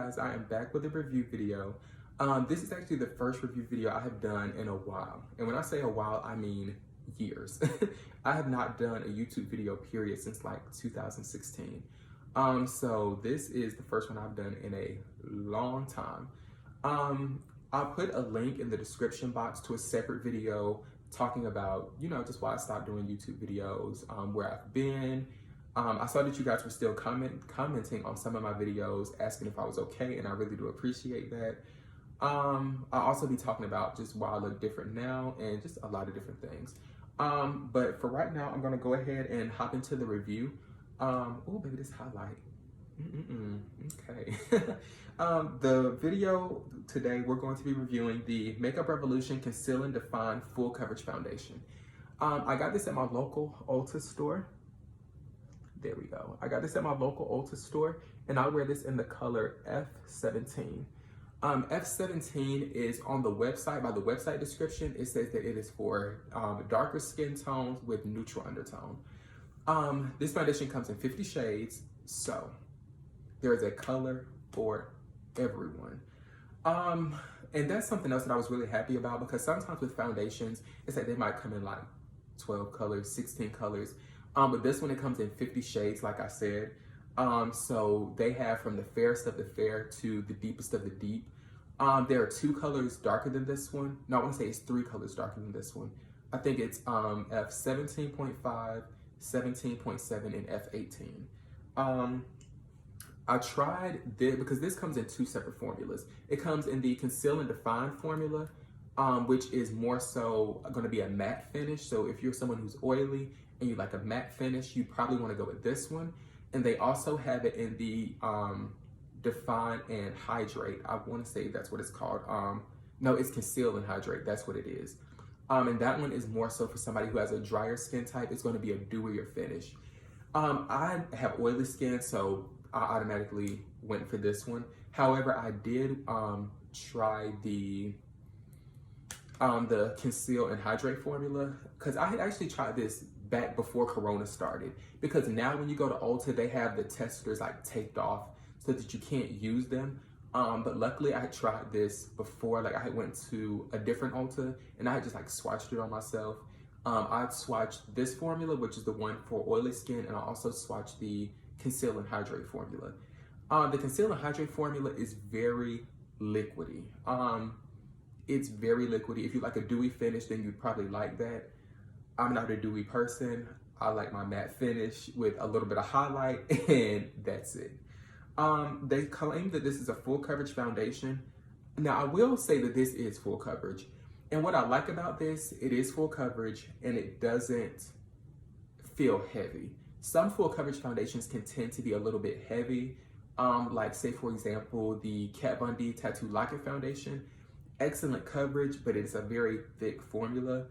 guys, I am back with a review video. This is actually the first review video I have done in a while. And when I say a while, I mean years. I have not done a YouTube video period since like 2016. So this is the first one I've done in a long time. I'll put a link in the description box to a separate video talking about, just why I stopped doing YouTube videos, where I've been. I saw that you guys were still commenting on some of my videos, asking if I was okay, and I really do appreciate that. I'll also be talking about just why I look different now and just a lot of different things. But for right now, I'm gonna go ahead and hop into the review. Oh, baby, this highlight. Okay. The video today, we're going to be reviewing the Makeup Revolution Conceal and Define Full Coverage Foundation. I got this at my local Ulta store. There we go. I got this at my local Ulta store, and I wear this in the color F17. F17 is on the website. By the website description, it says that it is for darker skin tones with neutral undertone. This foundation comes in 50 shades, so there is a color for everyone. And that's something else that I was really happy about, because sometimes with foundations, it's like they might come in like 12 colors, 16 colors. But this one, it comes in 50 shades, like I said. So they have from the fairest of the fair to the deepest of the deep. There are 2 colors darker than this one. No, I want to say it's 3 colors darker than this one. I think it's F17.5, 17.7, and F18. I tried this because this comes in 2 separate formulas. It comes in the Conceal and Define formula, which is more so going to be a matte finish. So if you're someone who's oily and you like a matte finish, you probably want to go with this one. And they also have it in the Define and Hydrate. I want to say that's what it's called. No, it's Conceal and Hydrate. That's what it is. And that one is more so for somebody who has a drier skin type. It's going to be a dewier finish. I have oily skin, so I automatically went for this one. However, I did try the Conceal and Hydrate formula, because I had actually tried this back before Corona started, because now when you go to Ulta, they have the testers like taped off so that you can't use them. But luckily I had tried this before. Like I had went to a different Ulta and I had just like swatched it on myself. I swatched this formula, which is the one for oily skin, and I also swatched the Conceal and Hydrate formula. The Conceal and Hydrate formula is very liquidy. It's very liquidy. If you like a dewy finish, then you'd probably like that. I'm not a dewy person. I like my matte finish with a little bit of highlight, and that's it. They claim that this is a full coverage foundation. Now, I will say that this is full coverage. And what I like about this, it is full coverage and it doesn't feel heavy. Some full coverage foundations can tend to be a little bit heavy. Like say, for example, the Kat Von D Tattoo Lock-It Foundation. Excellent coverage, but it's a very thick formula.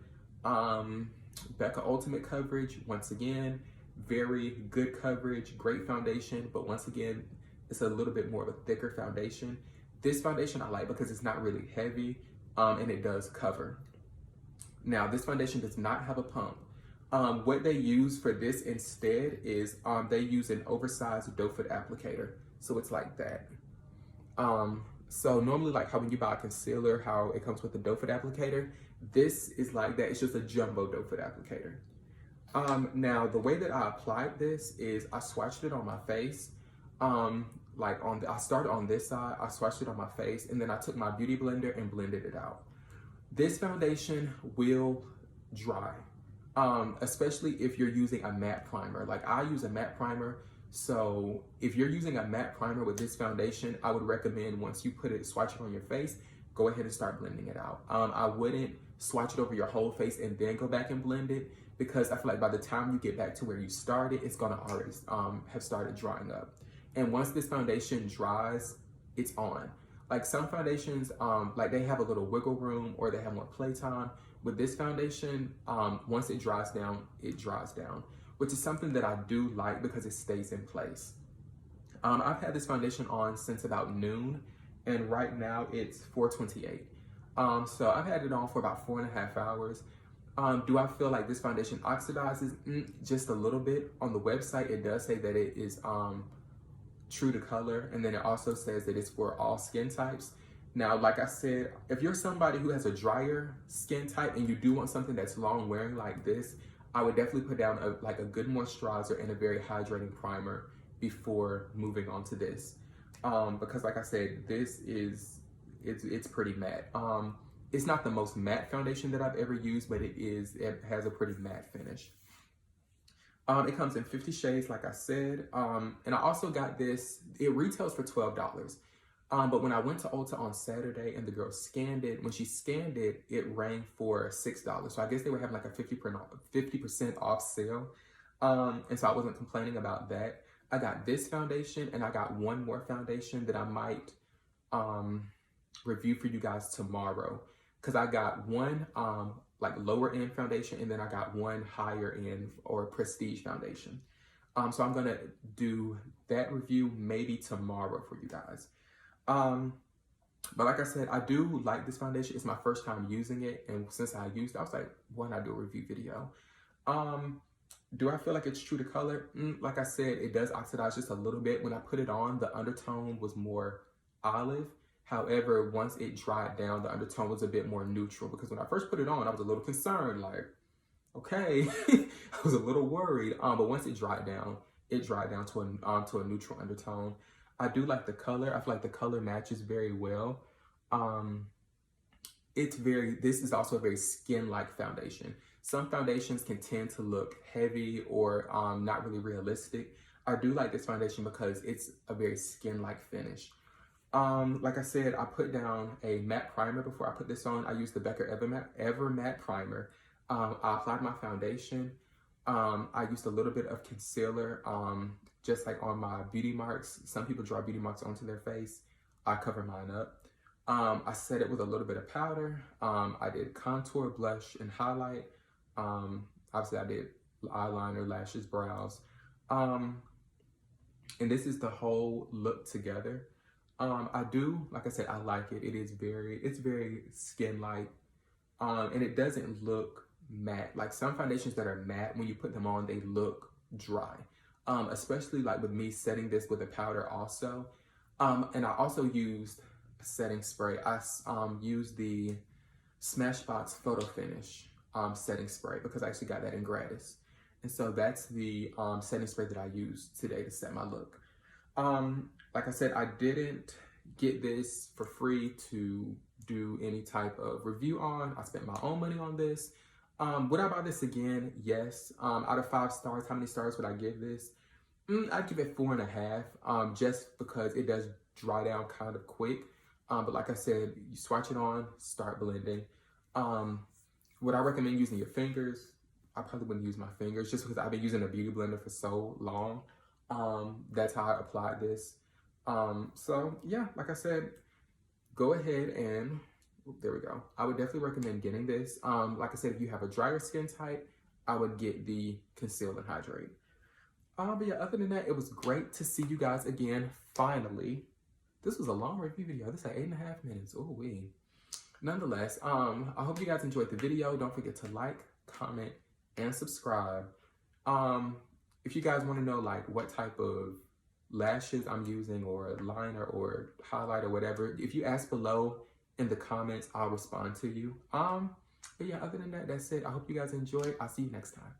Becca Ultimate coverage, once again, very good coverage, great foundation, but once again, it's a little bit more of a thicker foundation. This foundation I like because it's not really heavy, and it does cover. Now, this foundation does not have a pump. What they use for this instead is they use an oversized doe foot applicator. So it's like that. So normally, like how when you buy a concealer, how it comes with a doe foot applicator, this is like that. It's just a jumbo doe foot applicator. Now, the way that I applied this is I swatched it on my face. I started on this side, I swatched it on my face, and then I took my beauty blender and blended it out. This foundation will dry, especially if you're using a matte primer. Like I use a matte primer. So if you're using a matte primer with this foundation, I would recommend once you swatch it on your face, go ahead and start blending it out. I wouldn't swatch it over your whole face and then go back and blend it, because I feel like by the time you get back to where you started, it's gonna already have started drying up. And once this foundation dries, it's on. Like some foundations, like they have a little wiggle room or they have more playtime. With this foundation, once it dries down, which is something that I do like because it stays in place. I've had this foundation on since about noon, and right now it's 4:28. So I've had it on for about 4.5 hours. Do I feel like this foundation oxidizes? Just a little bit. On the website, it does say that it is true to color, and then it also says that it's for all skin types. Now, like I said, if you're somebody who has a drier skin type and you do want something that's long wearing like this, I would definitely put down a good moisturizer and a very hydrating primer before moving on to this. Because like I said, this is, it's pretty matte. It's not the most matte foundation that I've ever used, but it has a pretty matte finish. It comes in 50 shades, like I said. And I also got this, it retails for $12. But when I went to Ulta on Saturday and the girl scanned it, when she scanned it, it rang for $6. So I guess they were having like a 50% off sale. And so I wasn't complaining about that. I got this foundation and I got one more foundation that I might review for you guys tomorrow. Because I got one like lower end foundation and then I got one higher end or prestige foundation. So I'm gonna do that review maybe tomorrow for you guys. But like I said, I do like this foundation. It's my first time using it, and since I used it, I was like, why not do a review video? Do I feel like it's true to color? Like I said, it does oxidize just a little bit. When I put it on, the undertone was more olive. However, once it dried down, the undertone was a bit more neutral, because when I first put it on, I was a little concerned, like, okay, I was a little worried. But once it dried down to a neutral undertone. I do like the color. I feel like the color matches very well. This is also a very skin-like foundation. Some foundations can tend to look heavy or not really realistic. I do like this foundation because it's a very skin-like finish. Like I said, I put down a matte primer before I put this on. I used the Becker Ever Matte Primer. I applied my foundation. I used a little bit of concealer, just like on my beauty marks. Some people draw beauty marks onto their face. I cover mine up. I set it with a little bit of powder. I did contour, blush, and highlight. Obviously I did eyeliner, lashes, brows. And this is the whole look together. I do, like I said, I like it. It's very skin-like. And it doesn't look matte. Like some foundations that are matte, when you put them on, they look dry. Especially like with me setting this with a powder also. And I also used a setting spray. I used the Smashbox Photo Finish setting spray because I actually got that in gratis. And so that's the setting spray that I used today to set my look. Like I said, I didn't get this for free to do any type of review on. I spent my own money on this. Would I buy this again? Yes. Out of 5 stars, how many stars would I give this? I'd give it 4.5, just because it does dry down kind of quick. But like I said, you swatch it on, start blending. Would I recommend using your fingers? I probably wouldn't use my fingers just because I've been using a beauty blender for so long. That's how I applied this. So yeah, like I said, go ahead and, there we go. I would definitely recommend getting this. Like I said, if you have a drier skin type, I would get the Conceal and Hydrate. But yeah, other than that, it was great to see you guys again, finally. This was a long review video. This is like 8.5 minutes. Oh, wee. Nonetheless, I hope you guys enjoyed the video. Don't forget to like, comment, and subscribe. If you guys want to know like what type of lashes I'm using or liner or highlight or whatever, if you ask below in the comments, I'll respond to you. But yeah, other than that, that's it. I hope you guys enjoyed. I'll see you next time.